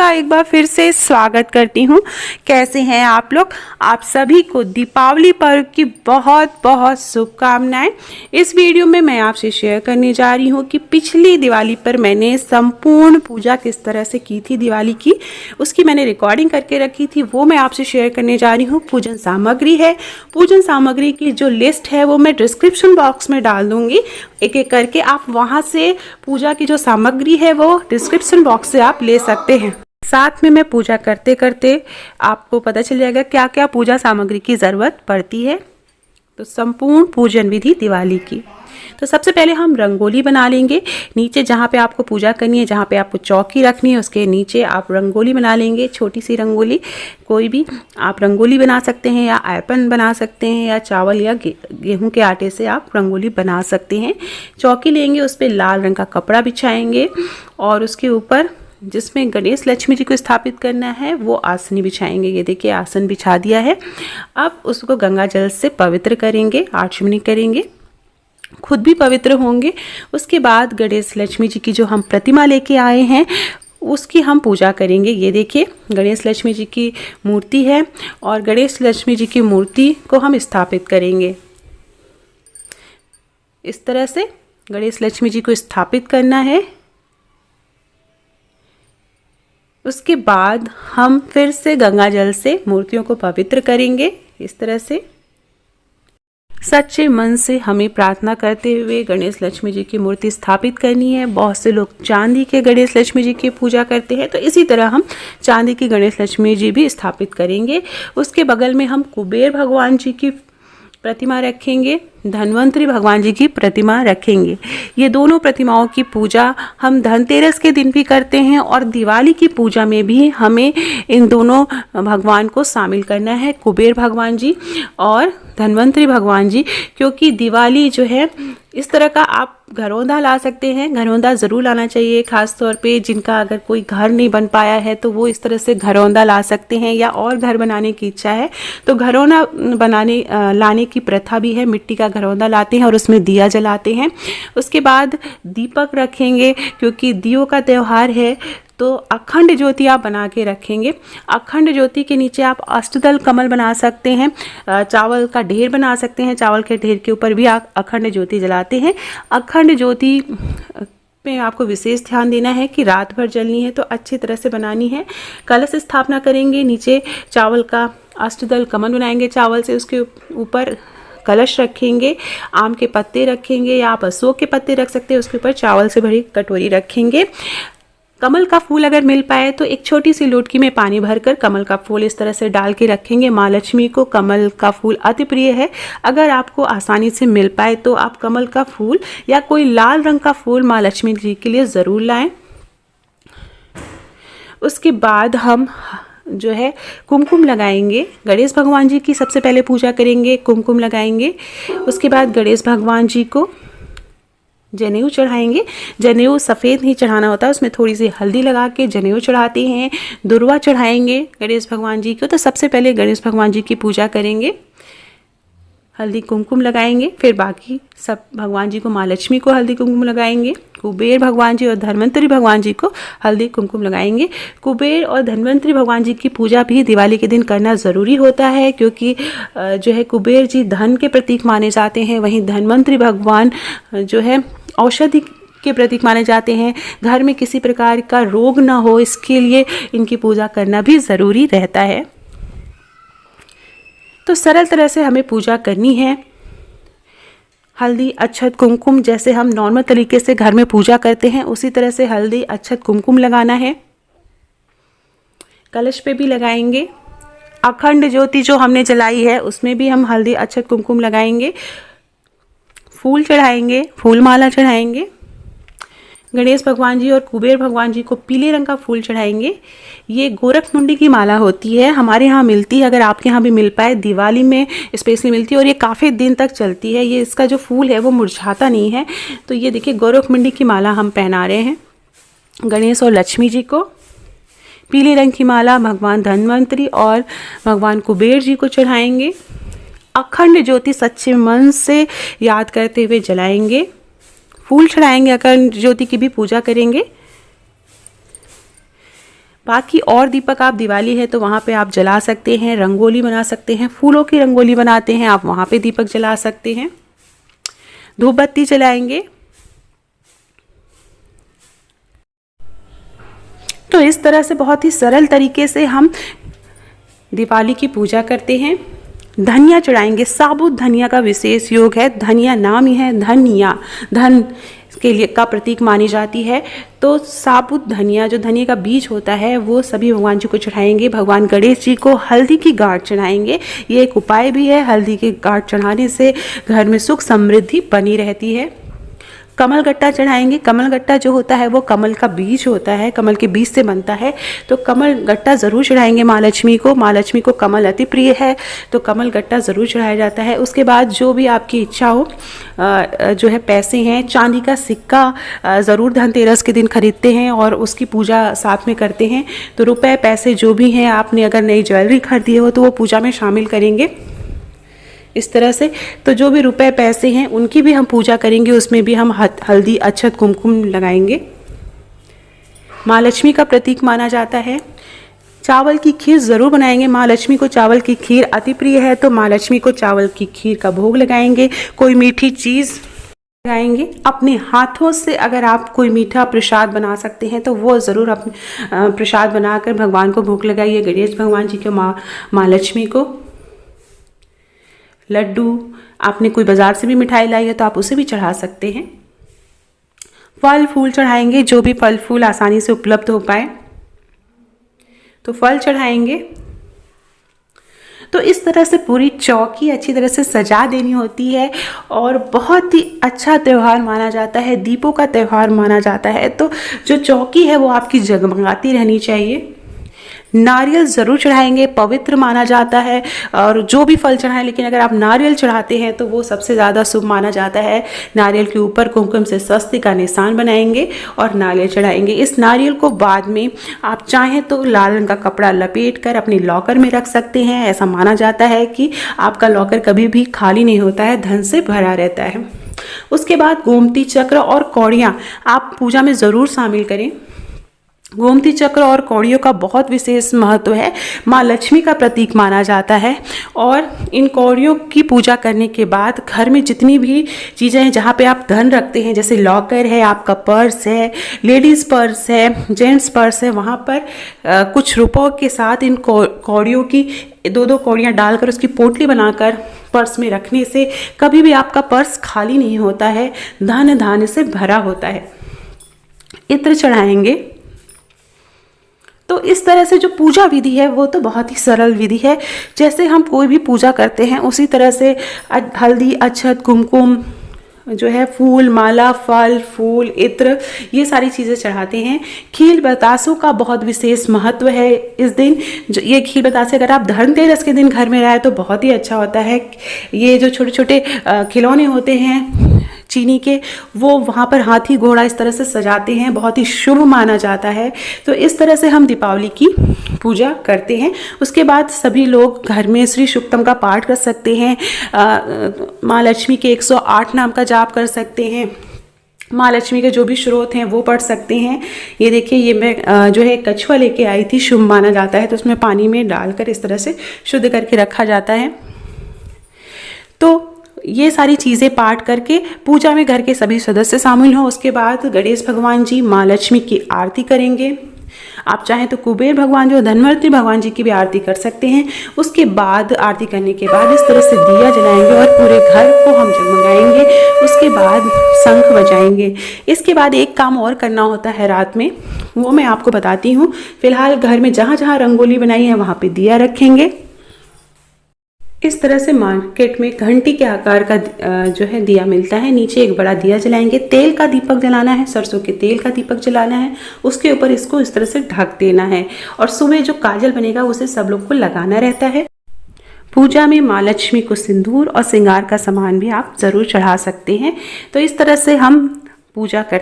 का एक बार फिर से स्वागत करती हूँ। कैसे हैं आप लोग? आप सभी को दीपावली पर्व की बहुत बहुत शुभकामनाएं। इस वीडियो में मैं आपसे शेयर करने जा रही हूँ कि पिछली दिवाली पर मैंने संपूर्ण पूजा किस तरह से की थी दिवाली की, उसकी मैंने रिकॉर्डिंग करके रखी थी, वो मैं आपसे शेयर करने जा रही हूँ। पूजन सामग्री है, पूजन सामग्री की जो लिस्ट है वो मैं डिस्क्रिप्शन बॉक्स में डाल दूँगी। एक एक करके आप वहाँ से पूजा की जो सामग्री है वो डिस्क्रिप्शन बॉक्स से आप ले सकते हैं। साथ में मैं पूजा करते करते आपको पता चल जाएगा क्या क्या पूजा सामग्री की ज़रूरत पड़ती है। तो संपूर्ण पूजन विधि दिवाली की। तो सबसे पहले हम रंगोली बना लेंगे। नीचे जहाँ पे आपको पूजा करनी है, जहाँ पे आपको चौकी रखनी है, उसके नीचे आप रंगोली बना लेंगे। छोटी सी रंगोली, कोई भी आप रंगोली बना सकते हैं, या आयपन बना सकते हैं, या चावल या गेहूं के आटे से आप रंगोली बना सकते हैं। चौकी लेंगे, उस पर लाल रंग का कपड़ा बिछाएंगे और उसके ऊपर जिसमें गणेश लक्ष्मी जी को स्थापित करना है वो आसनी बिछाएंगे। ये देखिए आसन बिछा दिया है। अब उसको गंगा जल से पवित्र करेंगे, आचमनी करेंगे, खुद भी पवित्र होंगे। उसके बाद गणेश लक्ष्मी जी की जो हम प्रतिमा लेके आए हैं उसकी हम पूजा करेंगे। ये देखिए गणेश लक्ष्मी जी की मूर्ति है और गणेश लक्ष्मी जी की मूर्ति को हम स्थापित करेंगे। इस तरह से गणेश लक्ष्मी जी को स्थापित करना है। उसके बाद हम फिर से गंगा जल से मूर्तियों को पवित्र करेंगे। इस तरह से सच्चे मन से हमें प्रार्थना करते हुए गणेश लक्ष्मी जी की मूर्ति स्थापित करनी है। बहुत से लोग चांदी के गणेश लक्ष्मी जी की पूजा करते हैं, तो इसी तरह हम चांदी की गणेश लक्ष्मी जी भी स्थापित करेंगे। उसके बगल में हम कुबेर भगवान जी की प्रतिमा रखेंगे, धन्वंतरी भगवान जी की प्रतिमा रखेंगे। ये दोनों प्रतिमाओं की पूजा हम धनतेरस के दिन भी करते हैं और दिवाली की पूजा में भी हमें इन दोनों भगवान को शामिल करना है, कुबेर भगवान जी और धन्वंतरी भगवान जी। क्योंकि दिवाली जो है इस तरह का आप घरौंदा ला सकते हैं, घरौंदा ज़रूर लाना चाहिए। ख़ास तौर पे जिनका अगर कोई घर नहीं बन पाया है तो वो इस तरह से घरौंदा ला सकते हैं, या और घर बनाने की इच्छा है तो घरौंदा लाने की प्रथा भी है। मिट्टी का घरौंदा लाते हैं और उसमें दिया जलाते हैं। उसके बाद दीपक रखेंगे, क्योंकि दियों का त्यौहार है तो अखंड ज्योति आप बना के रखेंगे। अखंड ज्योति के नीचे आप अष्टदल कमल बना सकते हैं, चावल का ढेर बना सकते हैं, चावल के ढेर के ऊपर भी आप अखंड ज्योति जलाते हैं। अखंड ज्योति पे आपको विशेष ध्यान देना है कि रात भर जलनी है तो अच्छी तरह से बनानी है। कलश स्थापना करेंगे, नीचे चावल का अष्टदल कमल बनाएंगे चावल से, उसके ऊपर कलश रखेंगे, आम के पत्ते रखेंगे या आप अशोक के पत्ते रख सकते हैं, उसके ऊपर चावल से भरी कटोरी रखेंगे। कमल का फूल अगर मिल पाए तो एक छोटी सी लोटकी में पानी भरकर कमल का फूल इस तरह से डाल के रखेंगे। माँ लक्ष्मी को कमल का फूल अति प्रिय है। अगर आपको आसानी से मिल पाए तो आप कमल का फूल या कोई लाल रंग का फूल माँ लक्ष्मी जी के लिए ज़रूर लाएं। उसके बाद हम जो है कुमकुम लगाएंगे। गणेश भगवान जी की सबसे पहले पूजा करेंगे, कुमकुम लगाएंगे। उसके बाद गणेश भगवान जी को जनेऊ चढ़ाएंगे। जनेऊ सफ़ेद नहीं चढ़ाना होता, उसमें थोड़ी सी हल्दी लगा के जनेऊ चढ़ाते हैं। दुर्वा चढ़ाएंगे गणेश भगवान जी को। तो सबसे पहले गणेश भगवान जी की पूजा करेंगे, हल्दी कुमकुम लगाएंगे, फिर बाकी सब भगवान जी को, माँ लक्ष्मी को हल्दी कुमकुम लगाएंगे, कुबेर भगवान जी और धन्वंतरी भगवान जी को हल्दी कुमकुम लगाएंगे। कुबेर और धन्वंतरी भगवान जी की पूजा भी दिवाली के दिन करना ज़रूरी होता है, क्योंकि जो है कुबेर जी धन के प्रतीक माने जाते हैं, वहीं धन्वंतरी भगवान जो है औषधि के प्रतीक माने जाते हैं। घर में किसी प्रकार का रोग ना हो, इसके लिए इनकी पूजा करना भी ज़रूरी रहता है। तो सरल तरह से हमें पूजा करनी है। हल्दी अक्षत कुमकुम जैसे हम नॉर्मल तरीके से घर में पूजा करते हैं उसी तरह से हल्दी अक्षत कुमकुम लगाना है। कलश पे भी लगाएंगे। अखंड ज्योति जो हमने जलाई है उसमें भी हम हल्दी अक्षत कुमकुम लगाएंगे। फूल चढ़ाएंगे, फूल माला चढ़ाएंगे। गणेश भगवान जी और कुबेर भगवान जी को पीले रंग का फूल चढ़ाएंगे। ये गोरखमुंडी की माला होती है, हमारे यहाँ मिलती है, अगर आपके यहाँ भी मिल पाए दिवाली में स्पेशली मिलती है और ये काफ़ी दिन तक चलती है। ये इसका जो फूल है वो मुरझाता नहीं है। तो ये देखिए गोरखमुंडी की माला हम पहना रहे हैं गणेश और लक्ष्मी जी को। पीले रंग की माला भगवान धन्वंतरी और भगवान कुबेर जी को चढ़ाएंगे। अखंड ज्योति सच्चे मन से याद करते हुए जलाएंगे। फूल चढ़ाएंगे, अखंड ज्योति की भी पूजा करेंगे। बाकी और दीपक आप दिवाली है तो वहाँ पे आप जला सकते हैं, रंगोली बना सकते हैं, फूलों की रंगोली बनाते हैं आप वहाँ पे दीपक जला सकते हैं। धूप बत्ती जलाएंगे। तो इस तरह से बहुत ही सरल तरीके से हम दिवाली की पूजा करते हैं। धनिया चढ़ाएंगे। साबुत धनिया का विशेष योग है। धनिया नाम ही है धनिया, धन के लिए का प्रतीक मानी जाती है। तो साबुत धनिया, जो धनिया का बीज होता है, वो सभी भगवान जी को चढ़ाएंगे। भगवान गणेश जी को हल्दी की गांठ चढ़ाएंगे। ये एक उपाय भी है। हल्दी की गांठ चढ़ाने से घर में सुख समृद्धि बनी रहती है। कमल गट्टा चढ़ाएंगे। कमल गट्टा जो होता है वो कमल का बीज होता है, कमल के बीज से बनता है। तो कमल गट्टा ज़रूर चढ़ाएंगे माँ लक्ष्मी को। माँ लक्ष्मी को कमल अति प्रिय है, तो कमल गट्टा ज़रूर चढ़ाया जाता है। उसके बाद जो भी आपकी इच्छा हो, जो है पैसे हैं, चांदी का सिक्का ज़रूर धनतेरस के दिन खरीदते हैं और उसकी पूजा साथ में करते हैं। तो रुपए पैसे जो भी हैं, आपने अगर नई ज्वेलरी खरीदी हो तो वो पूजा में शामिल करेंगे इस तरह से। तो जो भी रुपए पैसे हैं उनकी भी हम पूजा करेंगे। उसमें भी हम हल्दी अक्षत कुमकुम लगाएंगे। माँ लक्ष्मी का प्रतीक माना जाता है। चावल की खीर ज़रूर बनाएंगे। माँ लक्ष्मी को चावल की खीर अति प्रिय है, तो माँ लक्ष्मी को चावल की खीर का भोग लगाएंगे। कोई मीठी चीज़ लगाएंगे। अपने हाथों से अगर आप कोई मीठा प्रसाद बना सकते हैं तो वो ज़रूर अपने प्रसाद बनाकर भगवान को भोग लगाइए। गणेश भगवान जी को, माँ लक्ष्मी को लड्डू, आपने कोई बाज़ार से भी मिठाई लाई है तो आप उसे भी चढ़ा सकते हैं। फल फूल चढ़ाएंगे। जो भी फल फूल आसानी से उपलब्ध हो पाए तो फल चढ़ाएंगे। तो इस तरह से पूरी चौकी अच्छी तरह से सजा देनी होती है और बहुत ही अच्छा त्यौहार माना जाता है, दीपों का त्यौहार माना जाता है। तो जो चौकी है वो आपकी जगमगाती रहनी चाहिए। नारियल ज़रूर चढ़ाएंगे, पवित्र माना जाता है। और जो भी फल चढ़ाएं, लेकिन अगर आप नारियल चढ़ाते हैं तो वो सबसे ज़्यादा शुभ माना जाता है। नारियल के ऊपर कुमकुम से स्वस्तिक का निशान बनाएंगे और नारियल चढ़ाएंगे। इस नारियल को बाद में आप चाहें तो लाल रंग का कपड़ा लपेट कर अपने लॉकर में रख सकते हैं। ऐसा माना जाता है कि आपका लॉकर कभी भी खाली नहीं होता है, धन से भरा रहता है। उसके बाद गोमती चक्र और कौड़ियाँ आप पूजा में ज़रूर शामिल करें। गोमती चक्र और कौड़ियों का बहुत विशेष महत्व है। माँ लक्ष्मी का प्रतीक माना जाता है और इन कौड़ियों की पूजा करने के बाद घर में जितनी भी चीज़ें हैं जहाँ पे आप धन रखते हैं, जैसे लॉकर है, आपका पर्स है, लेडीज़ पर्स है, जेंट्स पर्स है, वहाँ पर कुछ रुपयों के साथ इन कौड़ियों की 2-2 कौड़ियाँ डालकर उसकी पोटली बनाकर पर्स में रखने से कभी भी आपका पर्स खाली नहीं होता है, धन धान्य से भरा होता है। इत्र चढ़ाएंगे। तो इस तरह से जो पूजा विधि है वो तो बहुत ही सरल विधि है। जैसे हम कोई भी पूजा करते हैं उसी तरह से हल्दी अक्षत कुमकुम जो है, फूल माला, फल फूल, इत्र, ये सारी चीज़ें चढ़ाते हैं। खील बतासों का बहुत विशेष महत्व है इस दिन। ये खील बतासे अगर आप धनतेरस के दिन घर में लाए तो बहुत ही अच्छा होता है। ये जो छोटे छोटे खिलौने होते हैं चीनी के, वो वहाँ पर हाथी घोड़ा इस तरह से सजाते हैं, बहुत ही शुभ माना जाता है। तो इस तरह से हम दीपावली की पूजा करते हैं। उसके बाद सभी लोग घर में श्री सूक्तम का पाठ कर सकते हैं। माँ लक्ष्मी के 108 नाम का जाप कर सकते हैं। माँ लक्ष्मी के जो भी स्रोत हैं वो पढ़ सकते हैं। ये देखिए, ये मैं जो है कछुआ लेके आई थी, शुभ माना जाता है। तो उसमें पानी में डालकर इस तरह से शुद्ध करके रखा जाता है। तो ये सारी चीज़ें पाठ करके पूजा में घर के सभी सदस्य शामिल हों। उसके बाद गणेश भगवान जी, माँ लक्ष्मी की आरती करेंगे। आप चाहें तो कुबेर भगवान जो धनवंतरी भगवान जी की भी आरती कर सकते हैं। उसके बाद आरती करने के बाद इस तरह से दिया जलाएंगे और पूरे घर को हम जगमगाएंगे। उसके बाद शंख बजाएंगे। इसके बाद एक काम और करना होता है रात में, वो मैं आपको बताती हूँ। फिलहाल घर में जहाँ जहाँ रंगोली बनाई है वहाँ पे दिया रखेंगे। इस तरह से मार्केट में घंटी के आकार का जो है दिया मिलता है। नीचे एक बड़ा दिया जलाएंगे। तेल का दीपक जलाना है, सरसों के तेल का दीपक जलाना है। उसके ऊपर इसको इस तरह से ढक देना है और सुबह जो काजल बनेगा उसे सब लोग को लगाना रहता है। पूजा में माँ लक्ष्मी को सिंदूर और श्रृंगार का सामान भी आप ज़रूर चढ़ा सकते हैं। तो इस तरह से हम पूजा करते हैं।